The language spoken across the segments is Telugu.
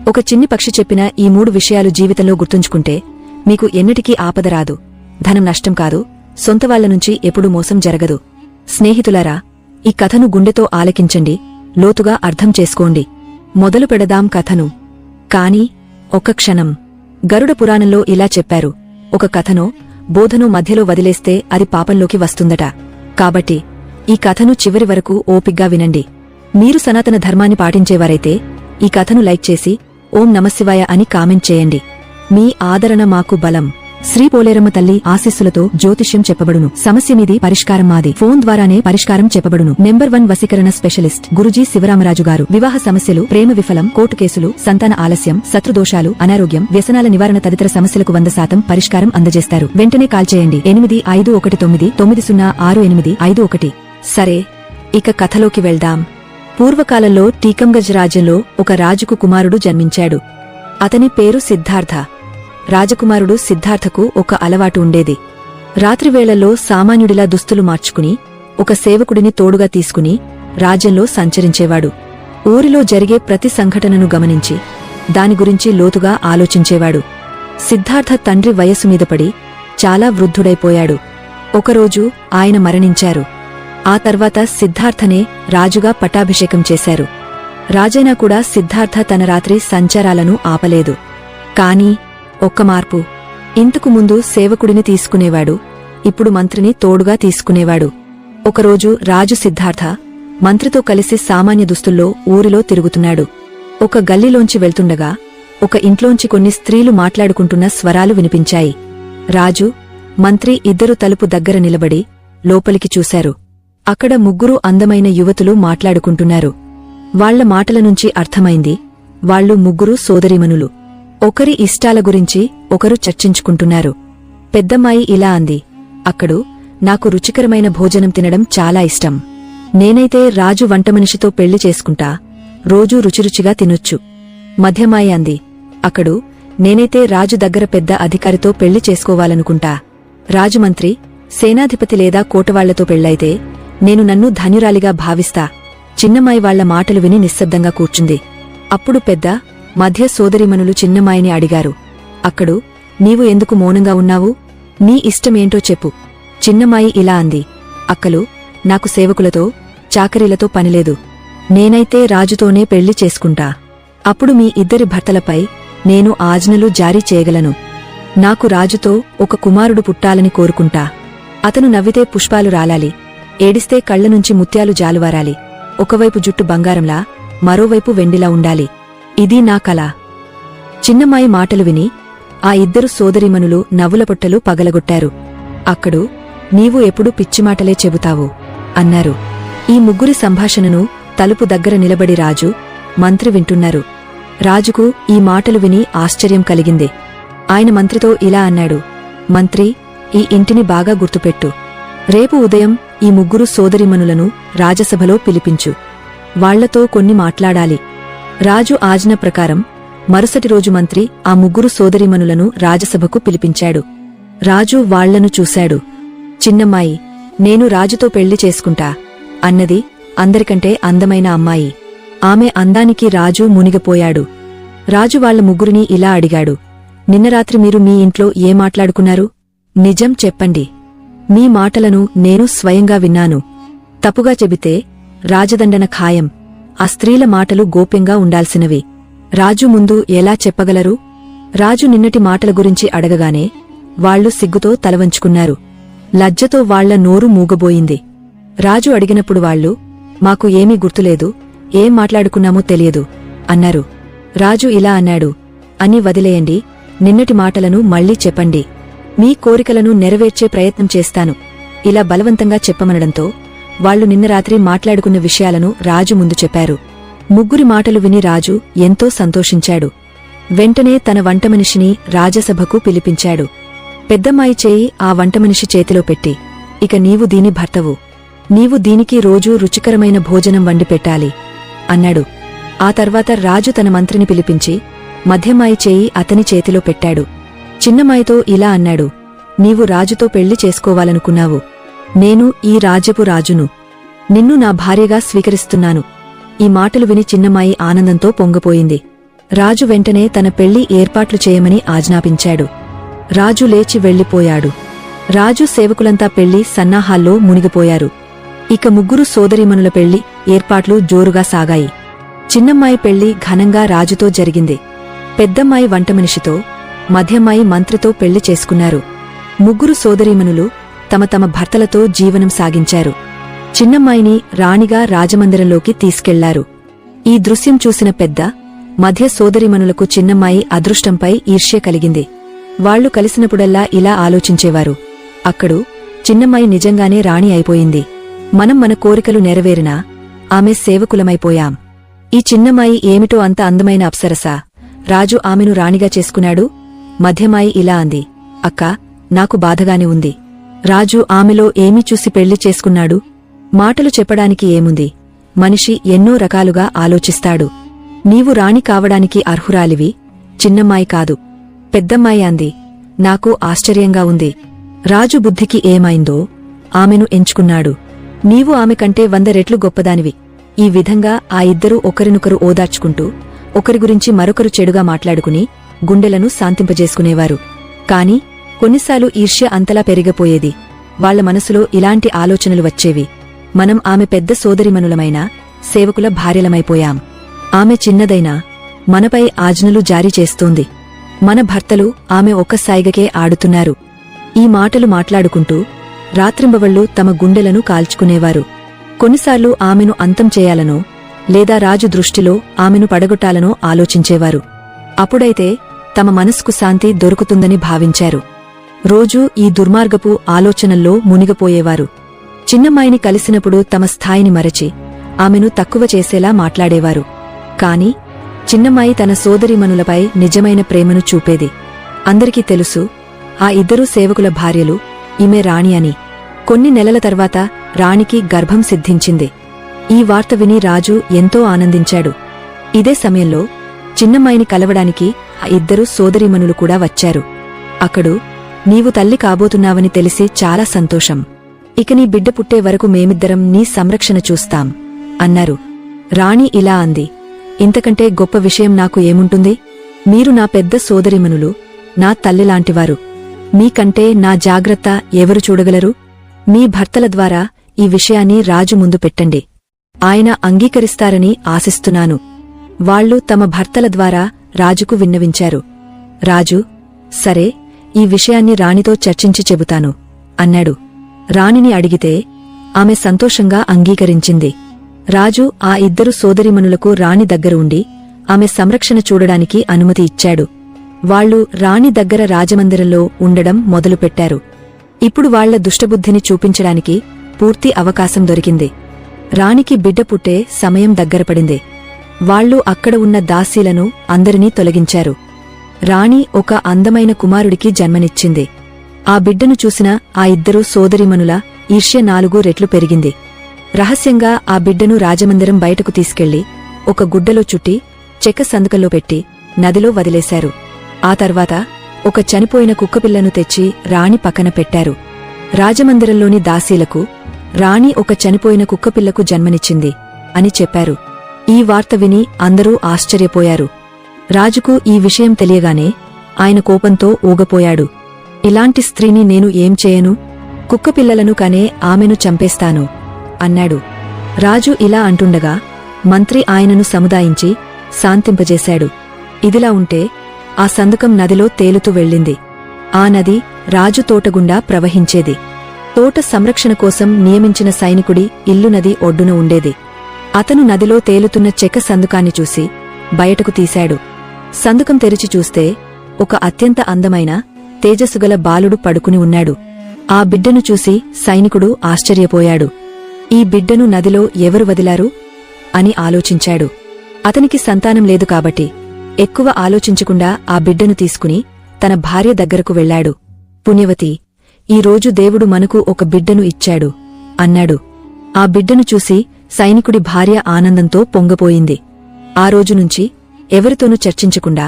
ఒక చిన్ని పక్షి చెప్పిన ఈ 3 విషయాలు జీవితంలో గుర్తుంచుకుంటే మీకు ఎన్నటికీ ఆపద రాదు, ధనం నష్టం కాదు, సొంతవాళ్ల నుంచి ఎప్పుడూ మోసం జరగదు. స్నేహితులారా, ఈ కథను గుండెతో ఆలకించండి, లోతుగా అర్థం చేసుకోండి. మొదలు పెడదాం కథను. కాని ఒక్క క్షణం. గరుడ పురాణంలో ఇలా చెప్పారు, ఒక కథనో బోధనో మధ్యలో వదిలేస్తే అది పాపంలోకి వస్తుందట. కాబట్టి ఈ కథను చివరి వరకు ఓపిగ్గా వినండి. మీరు సనాతన ధర్మాన్ని పాటించేవారైతే ఈ కథను లైక్ చేసి ఓం నమశివాయ అని కామెంట్ చేయండి. మీ ఆదరణ మాకు బలం. శ్రీ పోలేరమ్మ తల్లి ఆశీస్సులతో జ్యోతిష్యం చెప్పబడును. సమస్య మీది, పరిష్కారం మాది. ఫోన్ ద్వారానే పరిష్కారం చెప్పబడును. నెంబర్ 1 వశీకరణ స్పెషలిస్ట్ గురుజీ శివరామరాజు గారు. వివాహ సమస్యలు, ప్రేమ విఫలం, కోర్టు కేసులు, సంతాన ఆలస్యం, శత్రుదోషాలు, అనారోగ్యం, వ్యసనాల నివారణ తదితర సమస్యలకు 100% పరిష్కారం అందజేస్తారు. వెంటనే కాల్ చేయండి. 8519906851. సరే, ఇక కథలోకి వెళ్దాం. పూర్వకాలంలో టీకంగజ్ రాజ్యంలో ఒక రాజుకు కుమారుడు జన్మించాడు. అతని పేరు సిద్ధార్థ. రాజకుమారుడు సిద్ధార్థకు ఒక అలవాటు ఉండేది. రాత్రివేళల్లో సామాన్యుడిలా దుస్తులు మార్చుకుని ఒక సేవకుడిని తోడుగా తీసుకుని రాజ్యంలో సంచరించేవాడు. ఊరిలో జరిగే ప్రతి సంఘటనను గమనించి దాని గురించి లోతుగా ఆలోచించేవాడు. సిద్ధార్థ తండ్రి వయస్సు మీదపడి చాలా వృద్ధుడైపోయాడు. ఒకరోజు ఆయన మరణించారు. ఆ తర్వాత సిద్ధార్థనే రాజుగా పట్టాభిషేకం చేశారు. రాజైనా కూడా సిద్ధార్థ తన రాత్రి సంచారాలను ఆపలేదు. కాని ఒక్క మార్పు. ఇంతకు ముందు సేవకుడిని తీసుకునేవాడు, ఇప్పుడు మంత్రిని తోడుగా తీసుకునేవాడు. ఒకరోజు రాజు సిద్ధార్థ మంత్రితో కలిసి సామాన్య దుస్తుల్లో ఊరిలో తిరుగుతున్నాడు. ఒక గల్లీలోంచి వెళ్తుండగా ఒక ఇంట్లోంచి కొన్ని స్త్రీలు మాట్లాడుకుంటున్న స్వరాలు వినిపించాయి. రాజు, మంత్రి ఇద్దరు తలుపు దగ్గర నిలబడి లోపలికి చూశారు. అక్కడ 3 అందమైన యువతులు మాట్లాడుకుంటున్నారు. వాళ్ల మాటల నుంచి అర్థమైంది, వాళ్ళు 3 సోదరీమణులు. ఒకరి ఇష్టాల గురించి ఒకరు చర్చించుకుంటున్నారు. పెద్దమ్మాయి ఇలా అంది, అక్కడు నాకు రుచికరమైన భోజనం తినడం చాలా ఇష్టం. నేనైతే రాజు వంటమనిషితో పెళ్లి చేసుకుంటా, రోజూ రుచిరుచిగా తినొచ్చు. మధ్యమాయి అంది, అక్కడు నేనైతే రాజు దగ్గర పెద్ద అధికారితో పెళ్లి చేసుకోవాలనుకుంటా. రాజుమంత్రి, సేనాధిపతి లేదా కోటవాళ్లతో పెళ్లైతే నేను నన్ను ధన్యురాలిగా భావిస్తా. చిన్నమ్మాయి వాళ్ల మాటలు విని నిశ్శబ్దంగా కూర్చుంది. అప్పుడు పెద్ద, మధ్య సోదరీమణులు చిన్నమ్మాయిని అడిగారు, అక్కడు నీవు ఎందుకు మౌనంగా ఉన్నావు? నీ ఇష్టమేంటో చెప్పు. చిన్నమ్మాయి ఇలా అంది, అక్కలు, నాకు సేవకులతో చాకరీలతో పనిలేదు. నేనైతే రాజుతోనే పెళ్లి చేసుకుంటా. అప్పుడు మీ ఇద్దరి భర్తలపై నేను ఆజ్ఞలు జారీ చేయగలను. నాకు రాజుతో ఒక కుమారుడు పుట్టాలని కోరుకుంటా. అతను నవ్వితే పుష్పాలు రాలాలి, ఏడిస్తే కళ్లనుంచి ముత్యాలు జాలువారాలి. ఒకవైపు జుట్టు బంగారంలా, మరోవైపు వెండిలా ఉండాలి. ఇది నా కల. చిన్నమ్మాయి మాటలు విని ఆ ఇద్దరు సోదరీమణులు నవ్వులపొట్టలు పగలగొట్టారు. అక్కడు నీవు ఎప్పుడు పిచ్చిమాటలే చెబుతావు అన్నారు. ఈ 3 సంభాషణను తలుపు దగ్గర నిలబడి రాజు, మంత్రి వింటున్నారు. రాజుకు ఈ మాటలు విని ఆశ్చర్యం కలిగింది. ఆయన మంత్రితో ఇలా అన్నాడు, మంత్రి, ఈ ఇంటిని బాగా గుర్తుపెట్టు. రేపు ఉదయం ఈ 3 సోదరీమణులను రాజసభలో పిలిపించు. వాళ్లతో కొన్ని మాట్లాడాలి. రాజు ఆజ్ఞ ప్రకారం మరుసటి రోజు మంత్రి ఆ 3 సోదరీమణులను రాజసభకు పిలిపించాడు. రాజు వాళ్లను చూశాడు. చిన్నమ్మాయి, నేను రాజుతో పెళ్లి చేసుకుంటా అన్నది అందరికంటే అందమైన అమ్మాయి. ఆమె అందానికి రాజు మునిగిపోయాడు. రాజు వాళ్ల 3ని ఇలా అడిగాడు, నిన్న రాత్రి మీరు మీ ఇంట్లో ఏ మాట్లాడుకున్నారు? నిజం చెప్పండి. మీ మాటలను నేను స్వయంగా విన్నాను. తప్పుగా చెబితే రాజదండన ఖాయం. ఆ స్త్రీల మాటలు గోప్యంగా ఉండాల్సినవి. రాజు ముందు ఎలా చెప్పగలరు? రాజు నిన్నటి మాటల గురించి అడగగానే వాళ్లు సిగ్గుతో తలవంచుకున్నారు. లజ్జతో వాళ్ల నోరు మూగబోయింది. రాజు అడిగినప్పుడు వాళ్లు, మాకు ఏమీ గుర్తులేదు, ఏం మాట్లాడుకున్నామో తెలియదు అన్నారు. రాజు ఇలా అన్నాడు, అని వదిలేయండి, నిన్నటి మాటలను మళ్లీ చెప్పండి. మీ కోరికలను నెరవేర్చే ప్రయత్నం చేస్తాను. ఇలా బలవంతంగా చెప్పమనడంతో వాళ్లు నిన్న రాత్రి మాట్లాడుకున్న విషయాలను రాజు ముందు చెప్పారు. 3 మాటలు విని రాజు ఎంతో సంతోషించాడు. వెంటనే తన వంటమనిషిని రాజసభకు పిలిపించాడు. పెద్దమ్మాయి చేయి ఆ వంటమనిషి చేతిలో పెట్టి, ఇక నీవు దీని భర్తవు. నీవు దీనికి రోజూ రుచికరమైన భోజనం వండి పెట్టాలి అన్నాడు. ఆ తర్వాత రాజు తన మంత్రిని పిలిపించి మధ్యమాయి చేయి అతని చేతిలో పెట్టాడు. చిన్నమాయితో ఇలా అన్నాడు, నీవు రాజుతో పెళ్లి చేసుకోవాలనుకున్నావు. నేను ఈ రాజ్యపు రాజును. నిన్ను నా భార్యగా స్వీకరిస్తున్నాను. ఈ మాటలు విని చిన్నమ్మాయి ఆనందంతో పొంగిపోయింది. రాజు వెంటనే తన పెళ్లి ఏర్పాట్లు చేయమని ఆజ్ఞాపించాడు. రాజు లేచి వెళ్లిపోయాడు. రాజు సేవకులంతా పెళ్లి సన్నాహాల్లో మునిగిపోయారు. ఇక ముగ్గురు సోదరీమణుల పెళ్లి ఏర్పాట్లు జోరుగా సాగాయి. చిన్నమ్మాయి పెళ్లి ఘనంగా రాజుతో జరిగింది. పెద్దమ్మాయి వంటమనిషితో, మధ్యమ్మాయి మంత్రితో పెళ్లి చేసుకున్నారు. ముగ్గురు సోదరీమణులు తమ తమ భర్తలతో జీవనం సాగించారు. చిన్నమ్మాయిని రాణిగా రాజమందిరంలోకి తీసుకెళ్లారు. ఈ దృశ్యం చూసిన పెద్ద, మధ్య సోదరీమణులకు చిన్నమ్మాయి అదృష్టంపై ఈర్ష్య కలిగింది. వాళ్లు కలిసినప్పుడల్లా ఇలా ఆలోచించేవారు, అక్కడు చిన్నమ్మాయి నిజంగానే రాణి అయిపోయింది. మనం మన కోరికలు నెరవేరినా ఆమె సేవకులమైపోయాం. ఈ చిన్నమ్మాయి ఏమిటో అంత అందమైన అప్సరసా, రాజు ఆమెను రాణిగా చేసుకున్నాడు. మధ్యమాయి ఇలా అంది, అక్కా, నాకు బాధగానే ఉంది. రాజు ఆమెలో ఏమీ చూసి పెళ్లి చేసుకున్నాడు? మాటలు చెప్పడానికి ఏముంది, మనిషి ఎన్నో రకాలుగా ఆలోచిస్తాడు. నీవు రాణి కావడానికి అర్హురాలివి, చిన్నమ్మాయి కాదు. పెద్దమ్మాయి అంది, నాకు ఆశ్చర్యంగా ఉంది. రాజు బుద్ధికి ఏమైందో ఆమెను ఎంచుకున్నాడు. నీవు ఆమె కంటే 100 రెట్లు గొప్పదానివి. ఈ విధంగా ఆ ఇద్దరూ ఒకరినొకరు ఓదార్చుకుంటూ, ఒకరి గురించి మరొకరు చెడుగా మాట్లాడుకుని గుండెలను శాంతింపజేసుకునేవారు. కాని కొన్నిసార్లు ఈర్ష్య అంతలా పెరిగిపోయేది. వాళ్ల మనసులో ఇలాంటి ఆలోచనలు వచ్చేవి, మనం ఆమె పెద్ద సోదరిమణులమైనా సేవకుల భార్యలమైపోయాం. ఆమె చిన్నదైనా మనపై ఆజ్ఞలు జారీ చేస్తోంది. మన భర్తలు ఆమె ఒక్క సాయిగకే ఆడుతున్నారు. ఈ మాటలు మాట్లాడుకుంటూ రాత్రింబవళ్లు తమ గుండెలను కాల్చుకునేవారు. కొన్నిసార్లు ఆమెను అంతం చేయాలనో లేదా రాజు దృష్టిలో ఆమెను పడగొట్టాలనో ఆలోచించేవారు. అప్పుడైతే తమ మనస్కు శాంతి దొరుకుతుందని భావించారు. రోజూ ఈ దుర్మార్గపు ఆలోచనల్లో మునిగిపోయేవారు. చిన్నమ్మాయిని కలిసినప్పుడు తమ స్థాయిని మరచి ఆమెను తక్కువ చేసేలా మాట్లాడేవారు. కాని చిన్నమ్మాయి తన సోదరీమణులపై నిజమైన ప్రేమను చూపేది. అందరికీ తెలుసు, ఆ ఇద్దరూ సేవకుల భార్యలు, ఈమె రాణి అని. కొన్ని నెలల తర్వాత రాణికి గర్భం సిద్ధించింది. ఈ వార్త విని రాజు ఎంతో ఆనందించాడు. ఇదే సమయంలో చిన్నమ్మాయిని కలవడానికి ఆ ఇద్దరు సోదరీమణులు కూడా వచ్చారు. అక్కడు, నీవు తల్లి కాబోతున్నావని తెలిసి చాలా సంతోషం. ఇక నీ బిడ్డ పుట్టే వరకు మేమిద్దరం నీ సంరక్షణ చూస్తాం అన్నారు. రాణి ఇలా అంది, ఇంతకంటే గొప్ప విషయం నాకు ఏముంటుంది? మీరు నా పెద్ద సోదరీమణులు, నా తల్లిలాంటివారు. మీకంటే నా జాగ్రత్త ఎవరు చూడగలరు? మీ భర్తల ద్వారా ఈ విషయాన్ని రాజు ముందు పెట్టండి. ఆయన అంగీకరిస్తారని ఆశిస్తున్నాను. వాళ్లు తమ భర్తల ద్వారా రాజుకు విన్నవించారు. రాజు, సరే, ఈ విషయాన్ని రాణితో చర్చించి చెబుతాను అన్నాడు. రాణిని అడిగితే ఆమె సంతోషంగా అంగీకరించింది. రాజు ఆ ఇద్దరు సోదరీమణులకు రాణి దగ్గర ఉండి ఆమె సంరక్షణ చూడడానికి అనుమతి ఇచ్చాడు. వాళ్లు రాణి దగ్గర రాజమందిరంలో ఉండడం మొదలుపెట్టారు. ఇప్పుడు వాళ్ల దుష్టబుద్ధిని చూపించడానికి పూర్తి అవకాశం దొరికింది. రాణికి బిడ్డ పుట్టే సమయం దగ్గరపడింది. వాళ్లు అక్కడ ఉన్న దాసీలను అందరినీ తొలగించారు. రాణి ఒక అందమైన కుమారుడికి జన్మనిచ్చింది. ఆ బిడ్డను చూసిన ఆ ఇద్దరు సోదరీమణుల ఈర్ష్య 4 రెట్లు పెరిగింది. రహస్యంగా ఆ బిడ్డను రాజమందిరం బయటకు తీసుకెళ్లి ఒక గుడ్డలో చుట్టి చెక్క సందుకల్లో పెట్టి నదిలో వదిలేశారు. ఆ తర్వాత ఒక చనిపోయిన కుక్కపిల్లను తెచ్చి రాణి పక్కన పెట్టారు. రాజమందిరంలోని దాసీలకు రాణి ఒక చనిపోయిన కుక్కపిల్లకు జన్మనిచ్చింది అని చెప్పారు. ఈ వార్త విని అందరూ ఆశ్చర్యపోయారు. రాజుకు ఈ విషయం తెలియగానే ఆయన కోపంతో ఊగపోయాడు. ఇలాంటి స్త్రీని నేను ఏం చేయను? కుక్కపిల్లలను కనే ఆమెను చంపేస్తాను అన్నాడు. రాజు ఇలా అంటుండగా మంత్రి ఆయనను సముదాయించి శాంతింపజేశాడు. ఇదిలా ఉంటే ఆ సందుకం నదిలో తేలుతూ వెళ్ళింది. ఆ నది రాజు తోటగుండా ప్రవహించేది. తోట సంరక్షణ కోసం నియమించిన సైనికుడి ఇల్లు నది ఒడ్డున ఉండేది. అతను నదిలో తేలుతున్న చెక్క సందుకాన్ని చూసి బయటకు తీశాడు. సందుకం తెరిచి చూస్తే ఒక అత్యంత అందమైన తేజస్సుగల బాలుడు పడుకుని ఉన్నాడు. ఆ బిడ్డను చూసి సైనికుడు ఆశ్చర్యపోయాడు. ఈ బిడ్డను నదిలో ఎవరు వదిలారు అని ఆలోచించాడు. అతనికి సంతానం లేదు కాబట్టి ఎక్కువ ఆలోచించకుండా ఆ బిడ్డను తీసుకుని తన భార్య దగ్గరకు వెళ్లాడు. పుణ్యవతి, ఈరోజు దేవుడు మనకు ఒక బిడ్డను ఇచ్చాడు అన్నాడు. ఆ బిడ్డను చూసి సైనికుడి భార్య ఆనందంతో పొంగపోయింది. ఆ రోజునుంచి ఎవరితోనూ చర్చించకుండా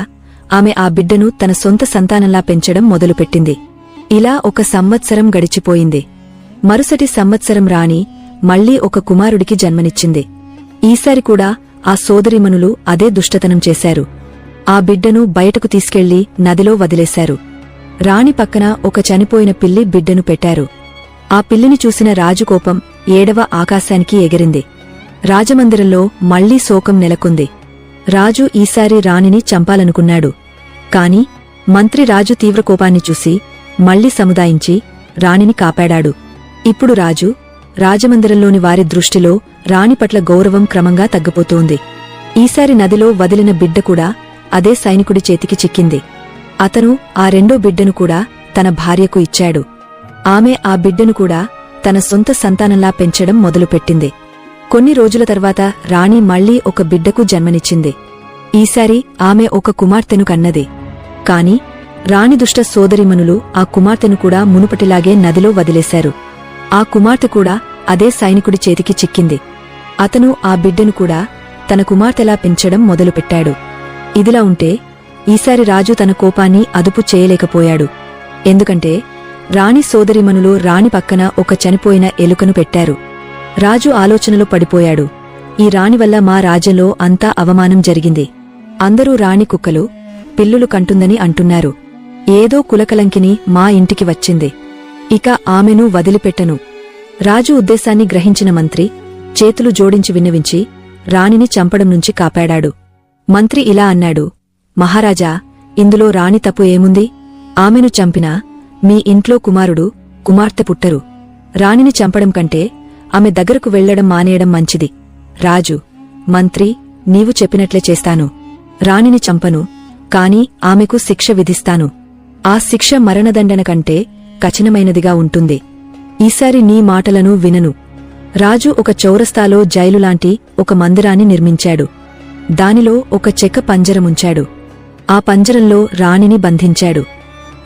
ఆమె ఆ బిడ్డను తన సొంత సంతానంలా పెంచడం మొదలుపెట్టింది. ఇలా 1 సంవత్సరం గడిచిపోయింది. మరుసటి సంవత్సరం రాణి మళ్లీ ఒక కుమారుడికి జన్మనిచ్చింది. ఈసారి కూడా ఆ సోదరీమణులు అదే దుష్టతనం చేశారు. ఆ బిడ్డను బయటకు తీసుకెళ్లి నదిలో వదిలేశారు. రాణి పక్కన ఒక చనిపోయిన పిల్లి బిడ్డను పెట్టారు. ఆ పిల్లిని చూసిన రాజు కోపం 7వ ఆకాశానికి ఎగిరింది. రాజమందిరంలో మళ్లీ శోకం నెలకొంది. రాజు ఈసారి రాణిని చంపాలనుకున్నాడు. కాని మంత్రి రాజు తీవ్ర కోపాన్ని చూసి మళ్లీ సముదాయించి రాణిని కాపాడాడు. ఇప్పుడు రాజమందిరంలోని వారి దృష్టిలో రాణి పట్ల గౌరవం క్రమంగా తగ్గిపోతోంది. ఈసారి నదిలో వదిలిన బిడ్డ కూడా అదే సైనికుడి చేతికి చిక్కింది. అతను ఆ రెండో బిడ్డను కూడా తన భార్యకు ఇచ్చాడు. ఆమె ఆ బిడ్డను కూడా తన సొంత సంతానంలా పెంచడం మొదలుపెట్టింది. కొన్ని రోజుల తర్వాత రాణి మళ్లీ ఒక బిడ్డకు జన్మనిచ్చింది. ఈసారి ఆమె ఒక కుమార్తెను కన్నది. కాని రాణి దుష్ట సోదరీమణులు ఆ కుమార్తెను కూడా మునుపటిలాగే నదిలో వదిలేశారు. ఆ కుమార్తె కూడా అదే సైనికుడి చేతికి చిక్కింది. అతను ఆ బిడ్డను కూడా తన కుమార్తెలా పెంచడం మొదలుపెట్టాడు. ఇదిలా ఉంటే ఈసారి రాజు తన కోపాన్ని అదుపు చేయలేకపోయాడు. ఎందుకంటే రాణి సోదరీమణులు రాణి పక్కన ఒక చనిపోయిన ఎలుకను పెట్టారు. రాజు ఆలోచనలో పడిపోయాడు. ఈ రాణి వల్ల మా రాజ్యంలో అంతా అవమానం జరిగింది. అందరూ రాణి కుక్కలు పిల్లులు కంటుందని అంటున్నారు. ఏదో కులకలంకిని మా ఇంటికి వచ్చింది. ఇక ఆమెను వదిలిపెట్టను. రాజు ఉద్దేశాన్ని గ్రహించిన మంత్రి చేతులు జోడించి విన్నవించి రాణిని చంపడం నుంచి కాపాడాడు. మంత్రి ఇలా అన్నాడు, మహారాజా, ఇందులో రాణి తప్పు ఏముంది? ఆమెను చంపినా మీ ఇంట్లో కుమారుడు కుమార్తె పుట్టరు. రాణిని చంపడం కంటే ఆమె దగ్గరకు వెళ్లడం మానేయడం మంచిది. రాజు, మంత్రి, నీవు చెప్పినట్లే చేస్తాను. రాణిని చంపను, కాని ఆమెకు శిక్ష విధిస్తాను. ఆ శిక్ష మరణదండన కంటే కఠినమైనదిగా ఉంటుంది. ఈసారి నీ మాటలను వినను. రాజు ఒక చౌరస్తాలో జైలులాంటి ఒక మందిరాన్ని నిర్మించాడు. దానిలో ఒక చెక్క పంజరముంచాడు. ఆ పంజరంలో రాణిని బంధించాడు.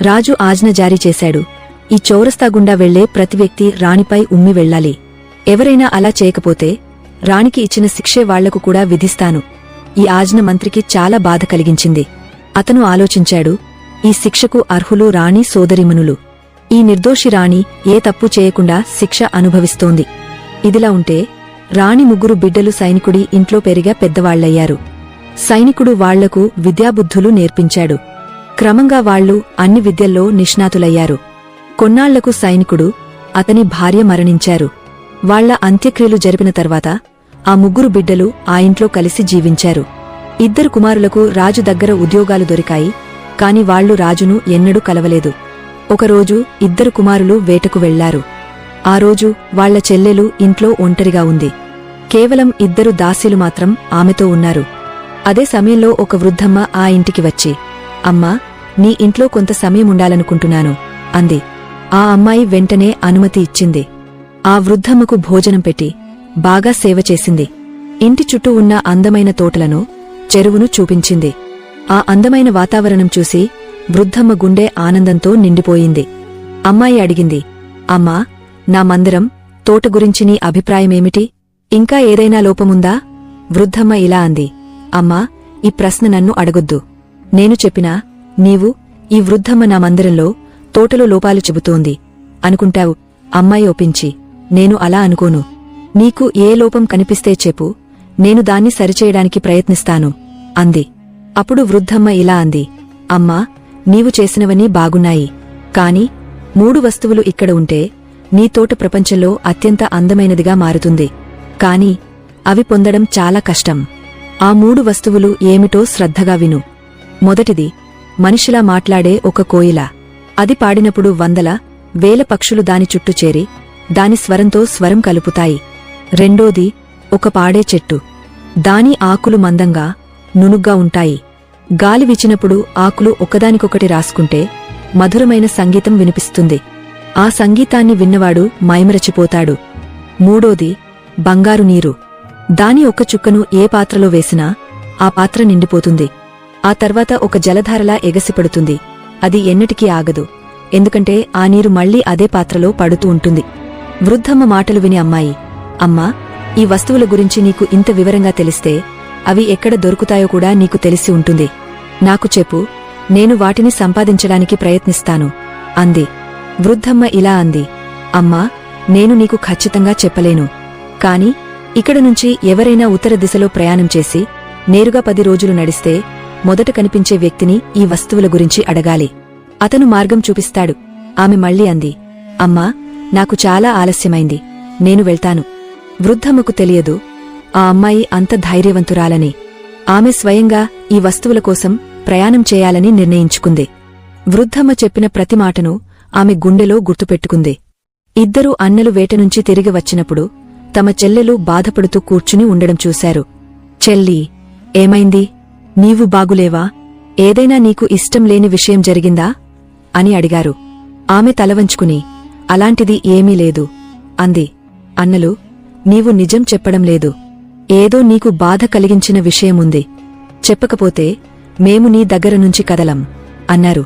రాజు ఆజ్ఞ జారీ చేశాడు, ఈ చౌరస్తా గుండా వెళ్లే ప్రతి వ్యక్తి రాణిపై ఉమ్మి వెళ్లాలి. ఎవరైనా అలా చేయకపోతే రాణికి ఇచ్చిన శిక్షే వాళ్లకు కూడా విధిస్తాను. ఈ ఆజ్ఞ మంత్రికి చాలా బాధ కలిగించింది. అతను ఆలోచించాడు, ఈ శిక్షకు అర్హులు రాణి సోదరీమణులు. ఈ నిర్దోషి రాణి ఏ తప్పు చేయకుండా శిక్ష అనుభవిస్తోంది. ఇదిలా ఉంటే రాణి ముగ్గురు బిడ్డలు సైనికుడి ఇంట్లో పెరిగా పెద్దవాళ్లయ్యారు. సైనికుడు వాళ్లకు విద్యాబుద్ధులు నేర్పించాడు. క్రమంగా వాళ్లు అన్ని విద్యల్లో నిష్ణాతులయ్యారు. కొన్నాళ్లకు సైనికుడు, అతని భార్య మరణించారు. వాళ్ల అంత్యక్రియలు జరిపిన తర్వాత ఆ ముగ్గురు బిడ్డలు ఆ ఇంట్లో కలిసి జీవించారు. 2 కుమారులకు రాజు దగ్గర ఉద్యోగాలు దొరికాయి. కాని వాళ్లు రాజును ఎన్నడూ కలవలేదు. ఒకరోజు 2 కుమారులు వేటకు వెళ్లారు. ఆ రోజు వాళ్ల చెల్లెలు ఇంట్లో ఒంటరిగా ఉంది. కేవలం 2 దాసీలు మాత్రం ఆమెతో ఉన్నారు. అదే సమయంలో ఒక వృద్ధమ్మ ఆ ఇంటికి వచ్చి, అమ్మా, నీ ఇంట్లో కొంత సమయముండాలనుకుంటున్నాను అంది. ఆ అమ్మాయి వెంటనే అనుమతి ఇచ్చింది. ఆ వృద్ధమ్మకు భోజనం పెట్టి బాగా సేవ చేసింది. ఇంటి చుట్టూ ఉన్న అందమైన తోటలను, చెరువును చూపించింది. ఆ అందమైన వాతావరణం చూసి వృద్ధమ్మ గుండె ఆనందంతో నిండిపోయింది. అమ్మాయి అడిగింది, అమ్మా, నా మందిరం, తోట గురించి నీ అభిప్రాయమేమిటి? ఇంకా ఏదైనా లోపముందా? వృద్ధమ్మ ఇలా అంది, అమ్మా, ఈ ప్రశ్న నన్ను అడగొద్దు. నేను చెప్పినా నీవు, ఈ వృద్ధమ్మ నా మందిరంలో, తోటలో లోపాలు చెబుతోంది అనుకుంటావు. అమ్మాయి ఒప్పించి, నేను అలా అనుకోను. నీకు ఏ లోపం కనిపిస్తే చెప్పు, నేను దాన్ని సరిచేయడానికి ప్రయత్నిస్తాను అంది. అప్పుడు వృద్ధమ్మ ఇలా అంది, అమ్మా, నీవు చేసినవన్నీ బాగున్నాయి. కాని 3 వస్తువులు ఇక్కడ ఉంటే నీ తోట ప్రపంచంలో అత్యంత అందమైనదిగా మారుతుంది. కాని అవి పొందడం చాలా కష్టం. ఆ 3 వస్తువులు ఏమిటో శ్రద్ధగా విను. మొదటిది, మనిషిలా మాట్లాడే ఒక కోయిల. అది పాడినప్పుడు 100,000 పక్షులు దాని చుట్టూ చేరి దాని స్వరంతో స్వరం కలుపుతాయి. రెండోది, ఒక పాడే చెట్టు. దాని ఆకులు మందంగా, నునుగ్గా ఉంటాయి. గాలి వీచినప్పుడు ఆకులు ఒకదానికొకటి రాసుకుంటే మధురమైన సంగీతం వినిపిస్తుంది. ఆ సంగీతాన్ని విన్నవాడు మైమరచిపోతాడు. మూడోది, బంగారు నీరు. దాని ఒక్క చుక్కను ఏ పాత్రలో వేసినా ఆ పాత్ర నిండిపోతుంది. ఆ తర్వాత ఒక జలధారలా ఎగసిపడుతుంది. అది ఎన్నటికీ ఆగదు, ఎందుకంటే ఆ నీరు మళ్లీ అదే పాత్రలో పడుతూ ఉంటుంది. వృద్ధమ్మ మాటలు విని అమ్మాయి, అమ్మా, ఈ వస్తువుల గురించి నీకు ఇంత వివరంగా తెలిస్తే అవి ఎక్కడ దొరుకుతాయో కూడా నీకు తెలిసి ఉంటుంది. నాకు చెప్పు, నేను వాటిని సంపాదించడానికి ప్రయత్నిస్తాను అంది. వృద్ధమ్మ ఇలా అంది, అమ్మా, నేను నీకు ఖచ్చితంగా చెప్పలేను. కాని ఇక్కడ నుంచి ఎవరైనా ఉత్తర దిశలో ప్రయాణం చేసి నేరుగా 10 రోజులు నడిస్తే మొదట కనిపించే వ్యక్తిని ఈ వస్తువుల గురించి అడగాలి. అతను మార్గం చూపిస్తాడు. ఆమె మళ్ళీ అంది, అమ్మా, నాకు చాలా ఆలస్యమైంది, నేను వెళ్తాను. వృద్ధమ్మకు తెలియదు ఆ అమ్మాయి అంత ధైర్యవంతురాలని. ఆమె స్వయంగా ఈ వస్తువుల కోసం ప్రయాణం చేయాలని నిర్ణయించుకుంది. వృద్ధమ్మ చెప్పిన ప్రతి మాటను ఆమె గుండెలో గుర్తుపెట్టుకుంది. ఇద్దరూ అన్నలు వేటనుంచి తిరిగి వచ్చినప్పుడు తమ చెల్లెలు బాధపడుతూ కూర్చుని ఉండడం చూశారు. చెల్లీ, ఏమైంది? నీవు బాగులేవా? ఏదైనా నీకు ఇష్టం లేని విషయం జరిగిందా అని అడిగారు. ఆమె తలవంచుకుని, అలాంటిది ఏమీ లేదు అంది. అన్నలు, నీవు నిజం చెప్పడం లేదు. ఏదో నీకు బాధ కలిగించిన విషయముంది. చెప్పకపోతే మేము నీ దగ్గరనుంచి కదలం అన్నారు.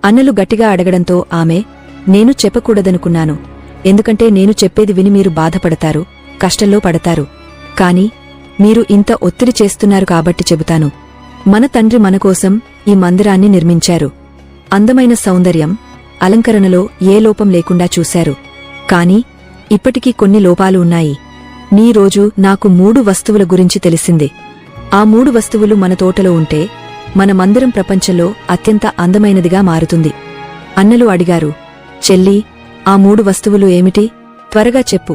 అన్నలు గట్టిగా అడగడంతో ఆమె, నేను చెప్పకూడదనుకున్నాను. ఎందుకంటే నేను చెప్పేది విని మీరు బాధపడతారు, కష్టంలో పడతారు. కాని మీరు ఇంత ఒత్తిడి చేస్తున్నారు కాబట్టి చెబుతాను. మన తండ్రి మనకోసం ఈ మందిరాన్ని నిర్మించారు. అందమైన సౌందర్యం, అలంకరణలో ఏ లోపం లేకుండా చూశారు. కాని ఇప్పటికీ కొన్ని లోపాలు ఉన్నాయి. నీ రోజు నాకు 3 వస్తువుల గురించి తెలిసింది. ఆ 3 వస్తువులు మన తోటలో ఉంటే మన మందిరం ప్రపంచంలో అత్యంత అందమైనదిగా మారుతుంది. అన్నలు అడిగారు, చెల్లీ, ఆ 3 వస్తువులు ఏమిటి? త్వరగా చెప్పు.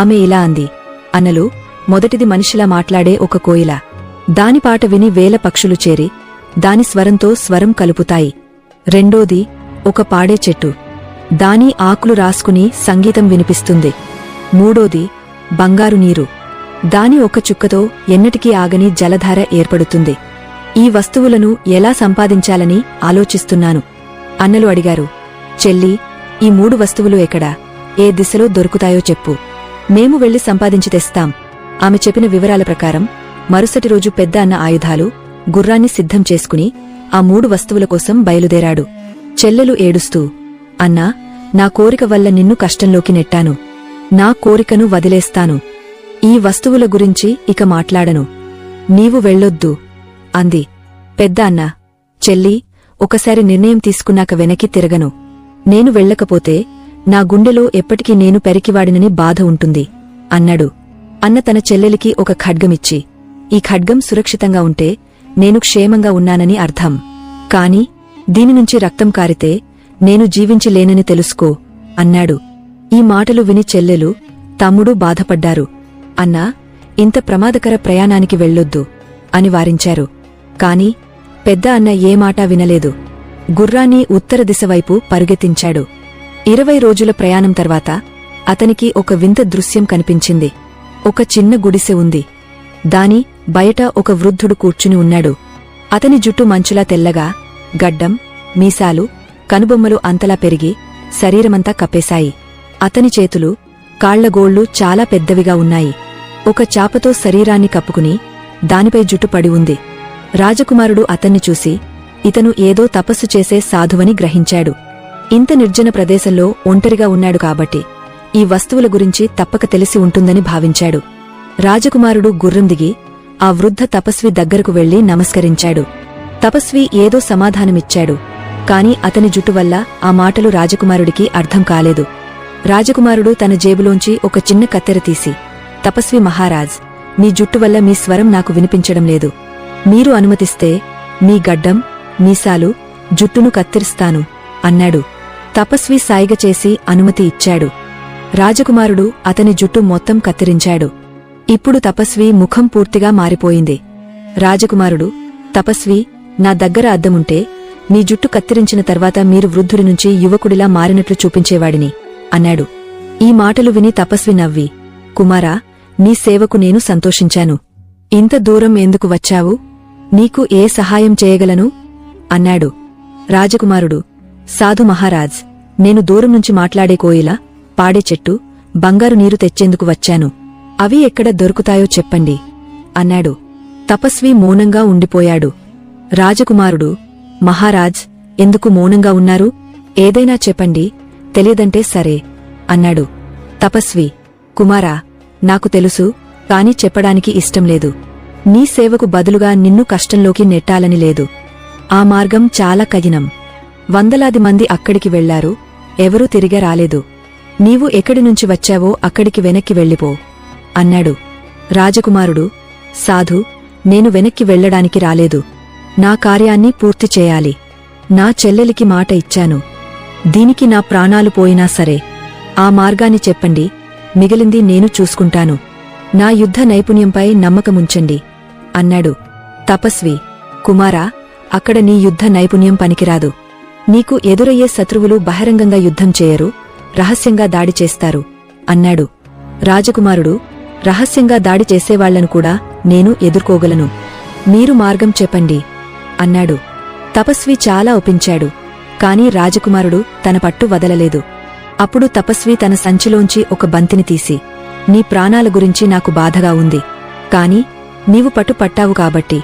ఆమె ఇలా అంది, అన్నలు, మొదటిది మనిషిలా మాట్లాడే ఒక కోయిల. దాని పాట విని వేల పక్షులు చేరి దాని స్వరంతో స్వరం కలుపుతాయి. రెండోది ఒక పాడే చెట్టు. దాని ఆకులు రాసుకుని సంగీతం వినిపిస్తుంది. మూడోది బంగారు నీరు. దాని ఒక చుక్కతో ఎన్నటికీ ఆగని జలధార ఏర్పడుతుంది. ఈ వస్తువులను ఎలా సంపాదించాలని ఆలోచిస్తున్నాను. అన్నలు అడిగారు, చెల్లీ, ఈ 3 వస్తువులు ఎక్కడా, ఏ దిశలో దొరుకుతాయో చెప్పు. మేము వెళ్లి సంపాదించి తెస్తాం. ఆమె చెప్పిన వివరాల ప్రకారం మరుసటి రోజు పెద్ద అన్న ఆయుధాలు, గుర్రాన్ని సిద్ధం చేసుకుని ఆ 3 వస్తువుల కోసం బయలుదేరాడు. చెల్లెలు ఏడుస్తూ, అన్నా, నా కోరిక వల్ల నిన్ను కష్టంలోకి నెట్టాను. నా కోరికను వదిలేస్తాను. ఈ వస్తువుల గురించి ఇక మాట్లాడను. నీవు వెళ్ళొద్దు అంది. పెద్ద అన్న, చెల్లీ, ఒకసారి నిర్ణయం తీసుకున్నాక వెనక్కి తిరగను. నేను వెళ్ళకపోతే నా గుండెలో ఎప్పటికీ నేను పెరికివాడినని బాధ ఉంటుంది అన్నాడు. అన్న తన చెల్లెలికి ఒక ఖడ్గమిచ్చి, ఈ ఖడ్గం సురక్షితంగా ఉంటే నేను క్షేమంగా ఉన్నానని అర్థం. కాని దీనినుంచి రక్తం కారితే నేను జీవించలేనని తెలుసుకో అన్నాడు. ఈ మాటలు విని చెల్లెలు, తమ్ముడు బాధపడ్డారు. అన్నా, ఇంత ప్రమాదకర ప్రయాణానికి వెళ్ళొద్దు అని వారించారు. కాని పెద్ద అన్న ఏ మాటా వినలేదు. గుర్రాన్ని ఉత్తర దిశవైపు పరుగెత్తించాడు. 20 రోజుల ప్రయాణం తర్వాత అతనికి ఒక వింత దృశ్యం కనిపించింది. ఒక చిన్న గుడిసె ఉంది. దాని బయట ఒక వృద్ధుడు కూర్చుని ఉన్నాడు. అతని జుట్టు మంచులా తెల్లగా, గడ్డం, మీసాలు, కనుబొమ్మలు అంతలా పెరిగి శరీరమంతా కప్పేశాయి. అతని చేతులు, కాళ్లగోళ్లు చాలా పెద్దవిగా ఉన్నాయి. ఒక చాపతో శరీరాన్ని కప్పుకుని దానిపై జుట్టు పడి ఉంది. రాజకుమారుడు అతన్ని చూసి ఇతను ఏదో తపస్సు చేసే సాధువని గ్రహించాడు. ఇంత నిర్జన ప్రదేశంలో ఒంటరిగా ఉన్నాడు కాబట్టి ఈ వస్తువుల గురించి తప్పక తెలిసి ఉంటుందని భావించాడు. రాజకుమారుడు గుర్రం దిగి ఆ వృద్ధ తపస్వి దగ్గరకు వెళ్లి నమస్కరించాడు. తపస్వి ఏదో సమాధానమిచ్చాడు. కాని అతని జుట్టు వల్ల ఆ మాటలు రాజకుమారుడికి అర్థం కాలేదు. రాజకుమారుడు తన జేబులోంచి ఒక చిన్న కత్తెర తీసి, తపస్వి మహారాజ్, మీ జుట్టు వల్ల మీ స్వరం నాకు వినిపించడం లేదు. మీరు అనుమతిస్తే మీ గడ్డం, మీసాలు, జుట్టును కత్తిరిస్తాను అన్నాడు. తపస్వి సాయిగ చేసి అనుమతి ఇచ్చాడు. రాజకుమారుడు అతని జుట్టు మొత్తం కత్తిరించాడు. ఇప్పుడు తపస్వి ముఖం పూర్తిగా మారిపోయింది. రాజకుమారుడు, తపస్వి, నా దగ్గర అద్దముంటే మీ జుట్టు కత్తిరించిన తర్వాత మీరు వృద్ధుడి నుంచి యువకుడిలా మారినట్లు చూపించేవాడిని అన్నాడు. ఈ మాటలు విని తపస్వి నవ్వి, కుమారా, నీ సేవకు నేను సంతోషించాను. ఇంత దూరం ఎందుకు వచ్చావు? నీకు ఏ సహాయం చేయగలను అన్నాడు. రాజకుమారుడు, సాధు మహారాజ్, నేను దూరం నుంచి మాట్లాడే కోయిల, పాడే చెట్టు, బంగారు నీరు తెచ్చేందుకు వచ్చాను. అవి ఎక్కడ దొరుకుతాయో చెప్పండి అన్నాడు. తపస్వి మౌనంగా ఉండిపోయాడు. రాజకుమారుడు, మహారాజ్, ఎందుకు మౌనంగా ఉన్నారు? ఏదైనా చెప్పండి, తెలియదంటే సరే అన్నాడు. తపస్వి, కుమారా, నాకు తెలుసు, కాని చెప్పడానికి ఇష్టం లేదు. నీ సేవకు బదులుగా నిన్ను కష్టంలోకి నెట్టాలని లేదు. ఆ మార్గం చాలా కఠినం. వందలాది మంది అక్కడికి వెళ్లారు, ఎవరూ తిరిగి రాలేదు. నీవు ఎక్కడి నుంచి వచ్చావో అక్కడికి వెనక్కి వెళ్ళిపో అన్నాడు. రాజకుమారుడు, సాధు, నేను వెనక్కి వెళ్లడానికి రాలేదు. నా కార్యాన్ని పూర్తి చేయాలి. నా చెల్లెలికి మాట ఇచ్చాను. దీనికి నా ప్రాణాలు పోయినా సరే ఆ మార్గాన్ని చెప్పండి, మిగిలింది నేను చూసుకుంటాను. నా యుద్ధ నైపుణ్యంపై నమ్మకముంచండి అన్నాడు. తపస్వి, కుమారా, అక్కడ నీ యుద్ధ నైపుణ్యం పనికిరాదు. నీకు ఎదురయ్యే శత్రువులు బహిరంగంగా యుద్ధం చేయరు, రహస్యంగా దాడి చేస్తారు అన్నాడు. రాజకుమారుడు, రహస్యంగా దాడి చేసేవాళ్లను కూడా నేను ఎదుర్కోగలను. మీరు మార్గం చెప్పండి అన్నాడు. తపస్వి చాలా ఒప్పించాడు. కాని రాజకుమారుడు తన పట్టు వదలలేదు. అప్పుడు తపస్వి తన సంచిలోంచి ఒక బంతిని తీసి, నీ ప్రాణాల గురించి నాకు బాధగా ఉంది. కాని నీవు పట్టు పట్టావు కాబట్టి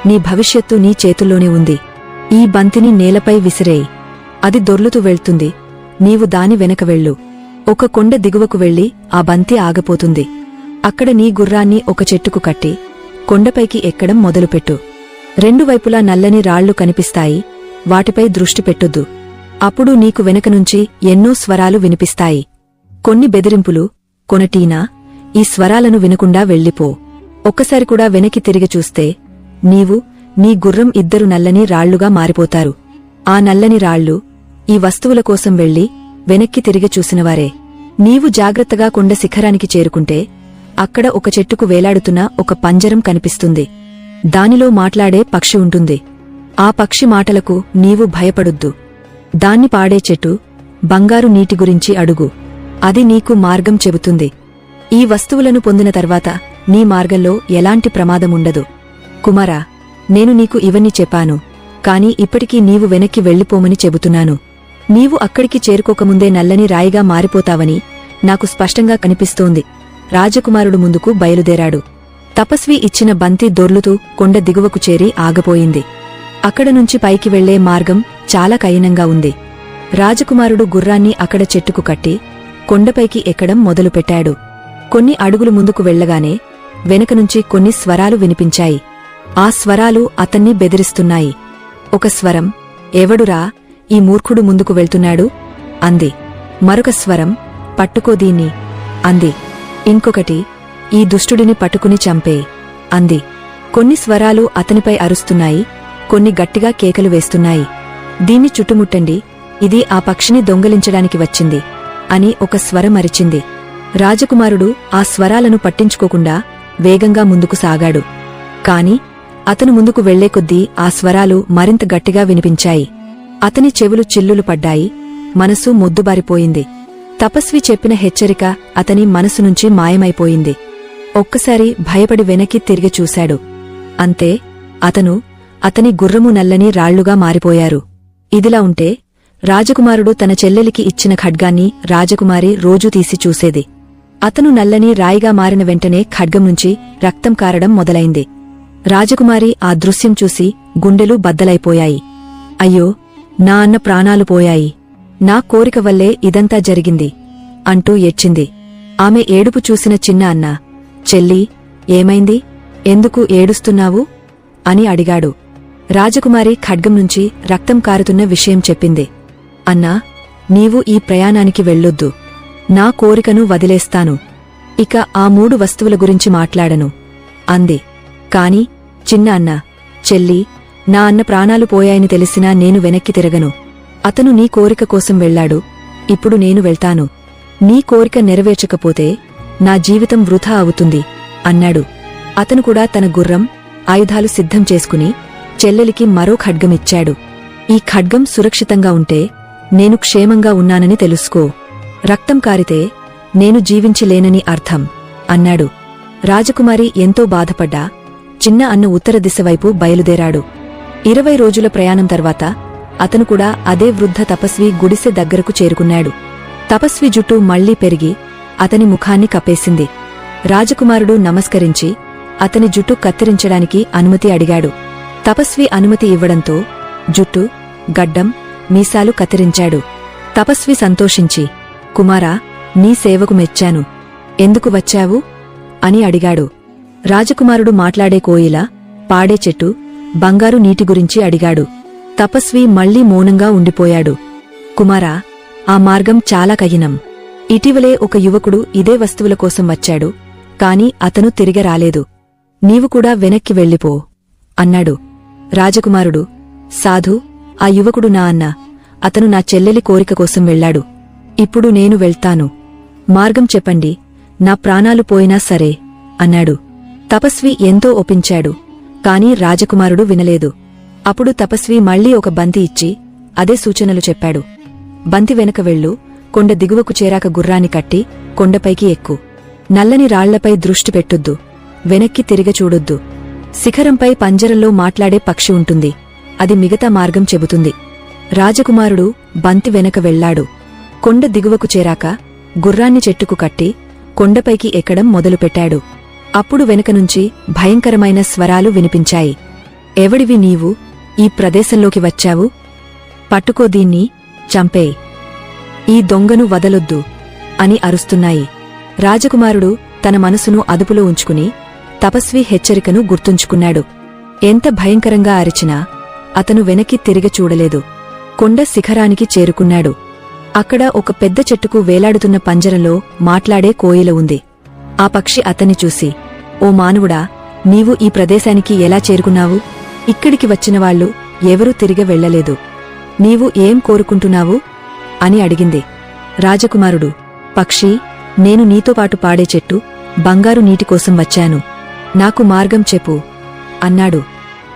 నీ భవిష్యత్తు నీ చేతుల్లోనే ఉంది. ఈ బంతిని నేలపై విసిరేయి. అది దొర్లుతూ వెళ్తుంది. నీవు దాని వెనక వెళ్ళు. ఒక కొండ దిగువకు వెళ్లి ఆ బంతి ఆగపోతుంది. అక్కడ నీ గుర్రాన్ని ఒక చెట్టుకు కట్టి కొండపైకి ఎక్కడం మొదలుపెట్టు. రెండు వైపులా నల్లని రాళ్లు కనిపిస్తాయి, వాటిపై దృష్టి పెట్టొద్దు. అప్పుడు నీకు వెనకనుంచి ఎన్నో స్వరాలు వినిపిస్తాయి. కొన్ని బెదిరింపులు, కొనటీనా. ఈ స్వరాలను వినకుండా వెళ్ళిపో. ఒక్కసారి కూడా వెనక్కి తిరిగి చూస్తే నీవు, నీ గుర్రం ఇద్దరు నల్లని రాళ్లుగా మారిపోతారు. ఆ నల్లని రాళ్లు ఈ వస్తువుల కోసం వెళ్లి వెనక్కి తిరిగి చూసినవారే. నీవు జాగ్రత్తగా కొండ శిఖరానికి చేరుకుంటే అక్కడ ఒక చెట్టుకు వేలాడుతున్న ఒక పంజరం కనిపిస్తుంది. దానిలో మాట్లాడే పక్షి ఉంటుంది. ఆ పక్షి మాటలకు నీవు భయపడొద్దు. దాన్ని పాడే చెట్టు బంగారు నీటి గురించి అడుగు. అది నీకు మార్గం చెబుతుంది. ఈ వస్తువులను పొందిన తర్వాత నీ మార్గంలో ఎలాంటి ప్రమాదముండదు. కుమారా, నేను నీకు ఇవన్నీ చెప్పాను, కాని ఇప్పటికీ నీవు వెనక్కి వెళ్ళిపోమని చెబుతున్నాను. నీవు అక్కడికి చేరుకోకముందే నల్లని రాయిగా మారిపోతావని నాకు స్పష్టంగా కనిపిస్తోంది. రాజకుమారుడు ముందుకు బయలుదేరాడు. తపస్వి ఇచ్చిన బంతి దొర్లుతూ కొండ దిగువకు చేరి ఆగపోయింది. అక్కడనుంచి పైకి వెళ్లే మార్గం చాలా కఠినంగా ఉంది. రాజకుమారుడు గుర్రాన్ని అక్కడ చెట్టుకు కట్టి కొండపైకి ఎక్కడం మొదలుపెట్టాడు. కొన్ని అడుగులు ముందుకు వెళ్లగానే వెనకనుంచి కొన్ని స్వరాలు వినిపించాయి. ఆ స్వరాలు అతన్ని బెదిరిస్తున్నాయి. ఒక స్వరం, ఎవడురా ఈ మూర్ఖుడు ముందుకు వెళ్తున్నాడు అంది. మరొక స్వరం, పట్టుకో దీన్ని అంది. ఇంకొకటి, ఈ దుష్టుడిని పట్టుకుని చంపే అంది. కొన్ని స్వరాలు అతనిపై అరుస్తున్నాయి, కొన్ని గట్టిగా కేకలు వేస్తున్నాయి. దీన్ని చుట్టుముట్టండి, ఇది ఆ పక్షిని దొంగలించడానికి వచ్చింది అని ఒక స్వరం అరిచింది. రాజకుమారుడు ఆ స్వరాలను పట్టించుకోకుండా వేగంగా ముందుకు సాగాడు. కాని అతను ముందుకు వెళ్లే కొద్దీ ఆ స్వరాలు మరింత గట్టిగా వినిపించాయి. అతని చెవులు చిల్లులు పడ్డాయి, మనసు మొద్దుబారిపోయింది. తపస్వి చెప్పిన హెచ్చరిక అతని మనసునుంచి మాయమైపోయింది. ఒక్కసారి భయపడి వెనక్కి తిరిగి చూశాడు. అంతే, అతని గుర్రము నల్లని రాళ్లుగా మారిపోయారు. ఇదిలా ఉంటే రాజకుమారుడు తన చెల్లెలికి ఇచ్చిన ఖడ్గాన్ని రాజకుమారి రోజూ తీసి చూసేది. అతను నల్లని రాయిగా మారిన వెంటనే ఖడ్గం నుంచి రక్తం కారడం మొదలైంది. రాజకుమారి ఆ దృశ్యం చూసి గుండెలు బద్దలైపోయాయి. అయ్యో, నా అన్న ప్రాణాలు పోయాయి. నా కోరిక వల్లే ఇదంతా జరిగింది అంటూ ఏడ్చింది. ఆమె ఏడుపు చూసిన చిన్న అన్న, చెల్లీ, ఏమైంది, ఎందుకు ఏడుస్తున్నావు అని అడిగాడు. రాజకుమారి ఖడ్గం నుంచి రక్తం కారుతున్న విషయం చెప్పింది. అన్నా, నీవు ఈ ప్రయాణానికి వెళ్ళొద్దు. నా కోరికను వదిలేస్తాను. ఇక ఆ 3 వస్తువుల గురించి మాట్లాడను అంది. కాని చిన్న అన్న, చెల్లీ, నా అన్న ప్రాణాలు పోయాయని తెలిసినా నేను వెనక్కి తిరగను. అతను నీ కోరిక కోసం వెళ్లాడు, ఇప్పుడు నేను వెళ్తాను. నీ కోరిక నెరవేర్చకపోతే నా జీవితం వృథా అవుతుంది అన్నాడు. అతను కూడా తన గుర్రం, ఆయుధాలు సిద్ధం చేసుకుని చెల్లెలికి మరో ఖడ్గమిచ్చాడు. ఈ ఖడ్గం సురక్షితంగా ఉంటే నేను క్షేమంగా ఉన్నానని తెలుసుకో. రక్తం కారితే నేను జీవించలేనని అర్థం అన్నాడు. రాజకుమారి ఎంతో బాధపడ్డా చిన్న అన్న ఉత్తర దిశ వైపు బయలుదేరాడు. 20 రోజుల ప్రయాణం తర్వాత అతను కూడా అదే వృద్ధ తపస్వి గుడిసె దగ్గరకు చేరుకున్నాడు. తపస్వి జుట్టు మళ్లీ పెరిగి అతని ముఖాన్ని కప్పేసింది. రాజకుమారుడు నమస్కరించి అతని జుట్టు కత్తిరించడానికి అనుమతి అడిగాడు. తపస్వి అనుమతి ఇవ్వడంతో జుట్టు, గడ్డం, మీసాలు కత్తిరించాడు. తపస్వి సంతోషించి, కుమారా, నీ సేవకు మెచ్చాను. ఎందుకు వచ్చావు అని అడిగాడు. రాజకుమారుడు మాట్లాడే కోయిల, పాడే చెట్టు, బంగారు నీటి గురించి అడిగాడు. తపస్వి మళ్లీ మౌనంగా ఉండిపోయాడు. కుమారా, ఆ మార్గం చాలా కఠినం. ఇటీవలే ఒక యువకుడు ఇదే వస్తువుల కోసం వచ్చాడు, కాని అతను తిరిగి రాలేదు. నీవు కూడా వెనక్కి వెళ్ళిపో అన్నాడు. రాజకుమారుడు: సాధు, ఆ యువకుడు నా అన్న. అతను నా చెల్లెలి కోరిక కోసం వెళ్ళాడు. ఇప్పుడు నేను వెళ్తాను. మార్గం చెప్పండి, నా ప్రాణాలు పోయినా సరే అన్నాడు. తపస్వి ఎంతో ఒప్పించాడు, కాని రాజకుమారుడు వినలేదు. అప్పుడు తపస్వి మళ్లీ ఒక బంతి ఇచ్చి అదే సూచనలు చెప్పాడు. బంతి వెనక వెళ్ళు, కొండ దిగువకు చేరాక గుర్రాన్ని కట్టి కొండపైకి ఎక్కు. నల్లని రాళ్లపై దృష్టి పెట్టొద్దు, వెనక్కి తిరిగ చూడొద్దు. శిఖరంపై పంజరంలో మాట్లాడే పక్షి ఉంటుంది, అది మిగతా మార్గం చెబుతుంది. రాజకుమారుడు బంతి వెనక వెళ్లాడు. కొండ దిగువకు చేరాక గుర్రాన్ని చెట్టుకు కట్టి కొండపైకి ఎక్కడం మొదలుపెట్టాడు. అప్పుడు వెనకనుంచి భయంకరమైన స్వరాలు వినిపించాయి. ఎవడివి నీవు? ఈ ప్రదేశంలోకి వచ్చావు? పట్టుకో దీన్ని, చంపేయ్. ఈ దొంగను వదలొద్దు అని అరుస్తున్నాయి. రాజకుమారుడు తన మనసును అదుపులో ఉంచుకుని తపస్వి హెచ్చరికను గుర్తుంచుకున్నాడు. ఎంత భయంకరంగా అరిచినా అతను వెనక్కి తిరిగి చూడలేదు. కొండ శిఖరానికి చేరుకున్నాడు. అక్కడ ఒక పెద్ద చెట్టుకు వేలాడుతున్న పంజరంలో మాట్లాడే కోయిల ఉంది. ఆ పక్షి అతన్ని చూసి, ఓ మానవుడా, నీవు ఈ ప్రదేశానికి ఎలా చేరుకున్నావు? ఇక్కడికి వచ్చినవాళ్లు ఎవరూ తిరిగి వెళ్లలేదు. నీవు ఏం కోరుకుంటున్నావు అని అడిగింది. రాజకుమారుడు: పక్షీ, నేను నీతోపాటు పాడే చెట్టు, బంగారు నీటికోసం వచ్చాను. నాకు మార్గం చెప్పు అన్నాడు.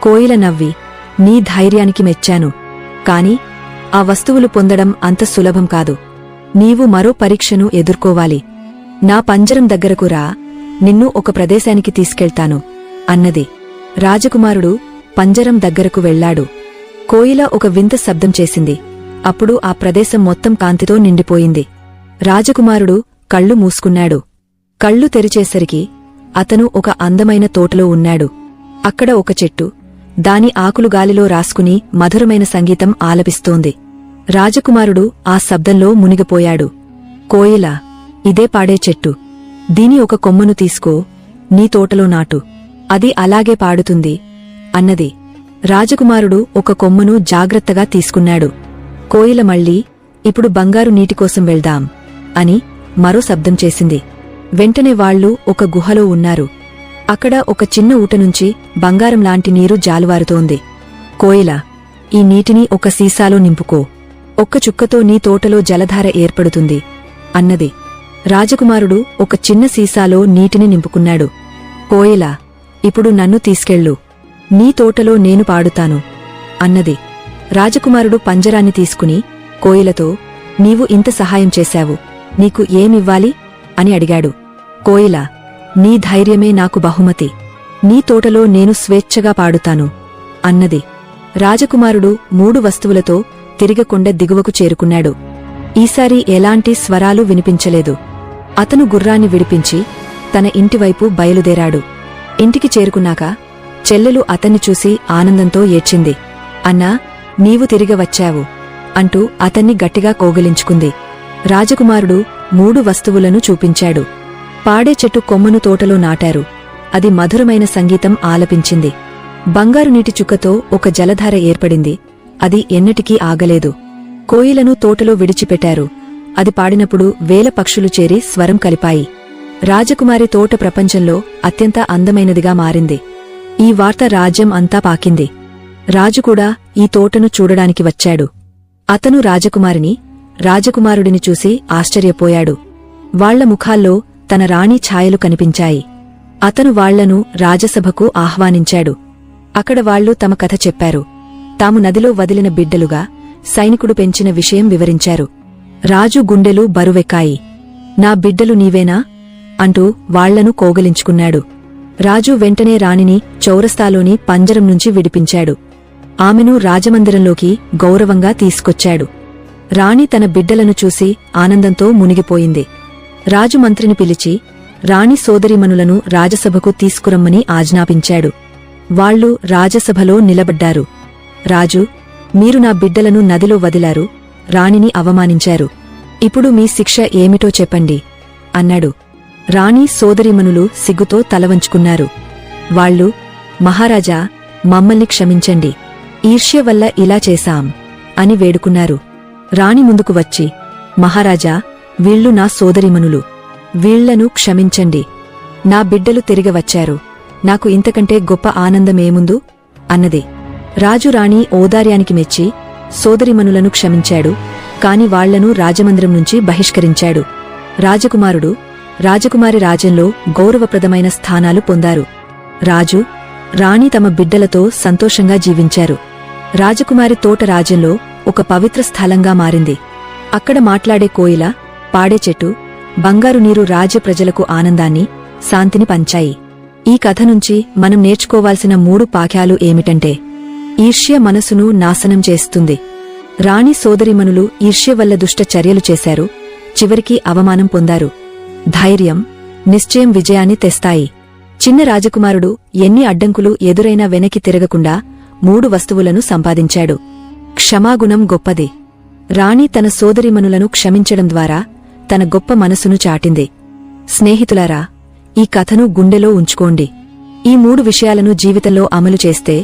కోయిల నవ్వి, నీ ధైర్యానికి మెచ్చాను. కాని ఆ వస్తువులు పొందడం అంత సులభం కాదు. నీవు మరో పరీక్షను ఎదుర్కోవాలి. నా పంజరం దగ్గరకు రా, నిన్ను ఒక ప్రదేశానికి తీసుకెళ్తాను అన్నది. రాజకుమారుడు పంజరం దగ్గరకు వెళ్లాడు. కోయిల ఒక వింత శబ్దం చేసింది. అప్పుడు ఆ ప్రదేశం మొత్తం కాంతితో నిండిపోయింది. రాజకుమారుడు కళ్ళు మూసుకున్నాడు. కళ్ళు తెరిచేసరికి అతను ఒక అందమైన తోటలో ఉన్నాడు. అక్కడ ఒక చెట్టు, దాని ఆకులు గాలిలో రాసుకుని మధురమైన సంగీతం ఆలపిస్తోంది. రాజకుమారుడు ఆ శబ్దంలో మునిగిపోయాడు. కోయిల: ఇదే పాడే చెట్టు. దీని ఒక కొమ్మను తీసుకో, నీ తోటలో నాటు. అది అలాగే పాడుతుంది అన్నది. రాజకుమారుడు ఒక కొమ్మను జాగ్రత్తగా తీసుకున్నాడు. కోయిల మళ్ళీ, ఇప్పుడు బంగారు నీటికోసం వెళ్దాం అని మరో శబ్దం చేసింది. వెంటనే వాళ్లు ఒక గుహలో ఉన్నారు. అక్కడ ఒక చిన్న ఊట నుంచి బంగారం లాంటి నీరు జాలువారుతోంది. కోయిల: ఈ నీటిని ఒక సీసాలో నింపుకో. ఒక్క చుక్కతో నీ తోటలో జలధార ఏర్పడుతుంది అన్నది. రాజకుమారుడు ఒక చిన్న సీసాలో నీటిని నింపుకున్నాడు. కోయిల: ఇప్పుడు నన్ను తీసుకెళ్ళు, నీ తోటలో నేను పాడుతాను అన్నది. రాజకుమారుడు పంజరాన్ని తీసుకుని కోయిలతో, నీవు ఇంత సహాయం చేశావు, నీకు ఏమివ్వాలి అని అడిగాడు. కోయిల: నీ ధైర్యమే నాకు బహుమతి. నీ తోటలో నేను స్వేచ్ఛగా పాడుతాను అన్నది. రాజకుమారుడు 3 వస్తువులతో తిరిగి కొండ దిగువకు చేరుకున్నాడు. ఈసారి ఎలాంటి స్వరాలు వినిపించలేదు. అతను గుర్రాన్ని విడిపించి తన ఇంటివైపు బయలుదేరాడు. ఇంటికి చేరుకున్నాక చెల్లెలు అతన్ని చూసి ఆనందంతో ఏడ్చింది. అన్నా, నీవు తిరిగి వచ్చావు అంటూ అతన్ని గట్టిగా కోగిలించుకుంది. రాజకుమారుడు 3 వస్తువులను చూపించాడు. పాడే చెట్టు కొమ్మను తోటలో నాటారు. అది మధురమైన సంగీతం ఆలపించింది. బంగారు నీటి చుక్కతో ఒక జలధార ఏర్పడింది. అది ఎన్నటికీ ఆగలేదు. కోయిలను తోటలో విడిచిపెట్టారు. అది పాడినప్పుడు వేల పక్షులు చేరి స్వరం కలిపాయి. రాజకుమారి తోట ప్రపంచంలో అత్యంత అందమైనదిగా మారింది. ఈ వార్త రాజ్యం అంతా పాకింది. రాజుకూడా ఈ తోటను చూడడానికి వచ్చాడు. అతను రాజకుమారుడిని చూసి ఆశ్చర్యపోయాడు. వాళ్ల ముఖాల్లో తన రాణి ఛాయలు కనిపించాయి. అతను వాళ్లను రాజసభకు ఆహ్వానించాడు. అక్కడ వాళ్లు తమ కథ చెప్పారు. తాము నదిలో వదిలిన బిడ్డలుగా సైనికుడు పెంచిన విషయం వివరించారు. రాజు గుండెలు బరువెక్కాయి. నా బిడ్డలు నీవేనా అంటూ వాళ్లను కోగలించుకున్నాడు. రాజు వెంటనే రాణిని చౌరస్తాలోని పంజరం నుంచి విడిపించాడు. ఆమెను రాజమందిరంలోకి గౌరవంగా తీసుకొచ్చాడు. రాణి తన బిడ్డలను చూసి ఆనందంతో మునిగిపోయింది. రాజు మంత్రిని పిలిచి రాణి సోదరీమణులను రాజసభకు తీసుకురమ్మని ఆజ్ఞాపించాడు. వాళ్లు రాజసభలో నిలబడ్డారు. రాజు: మీరు నా బిడ్డలను నదిలో వదిలారు, రాణిని అవమానించారు. ఇప్పుడు మీ శిక్ష ఏమిటో చెప్పండి అన్నాడు. రాణి సోదరీమణులు సిగ్గుతో తలవంచుకున్నారు. వాళ్లు: మహారాజా, మమ్మల్ని క్షమించండి, ఈర్ష్య వల్ల ఇలా చేశాం అని వేడుకున్నారు. రాణి ముందుకు వచ్చి, మహారాజా, వీళ్లు నా సోదరీమణులు, వీళ్లను క్షమించండి. నా బిడ్డలు తిరిగి వచ్చారు, నాకు ఇంతకంటే గొప్ప ఆనందమేముందు అన్నది. రాజు రాణి ఔదార్యానికి మెచ్చి సోదరిమణులను క్షమించాడు, కాని వాళ్లను రాజమందిరం నుంచి బహిష్కరించాడు. రాజకుమారుడు, రాజకుమారి రాజ్యంలో గౌరవప్రదమైన స్థానాలు పొందారు. రాజు, రాణి తమ బిడ్డలతో సంతోషంగా జీవించారు. రాజకుమారి తోట రాజ్యంలో ఒక పవిత్ర స్థలంగా మారింది. అక్కడ మాట్లాడే కోయిల, పాడే చెట్టు, బంగారు నీరు రాజ్య ప్రజలకు ఆనందాన్ని, శాంతిని పంచాయి. ఈ కథ నుంచి మనం నేర్చుకోవాల్సిన 3 పాఠాలు ఏమిటంటే: ఈర్ష్య మనసును నాశనం చేస్తుంది. రాణి సోదరిమణులు ఈర్ష్య వల్ల దుష్ట చర్యలు చేశారు, చివరికి అవమానం పొందారు. ధైర్యం, నిశ్చయం విజయాన్ని తెస్తాయి. చిన్న రాజకుమారుడు ఎన్ని అడ్డంకులు ఎదురైనా వెనక్కి తిరగకుండా 3 వస్తువులను సంపాదించాడు. క్షమాగుణం గొప్పది. రాణి తన సోదరిమణులను క్షమించడం ద్వారా తన గొప్ప మనసును చాటింది. స్నేహితులారా, ఈ కథను గుండెలో ఉంచుకోండి. ఈ 3 విషయాలను జీవితంలో అమలు చేస్తే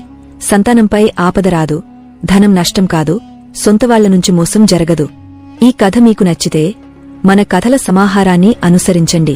సంతానంపై ఆపద రాదు, ధనం నష్టం కాదు, సొంతవాళ్ల నుంచి మోసం జరగదు. ఈ కథ మీకు నచ్చితే మన కథల సమాహారాన్ని అనుసరించండి.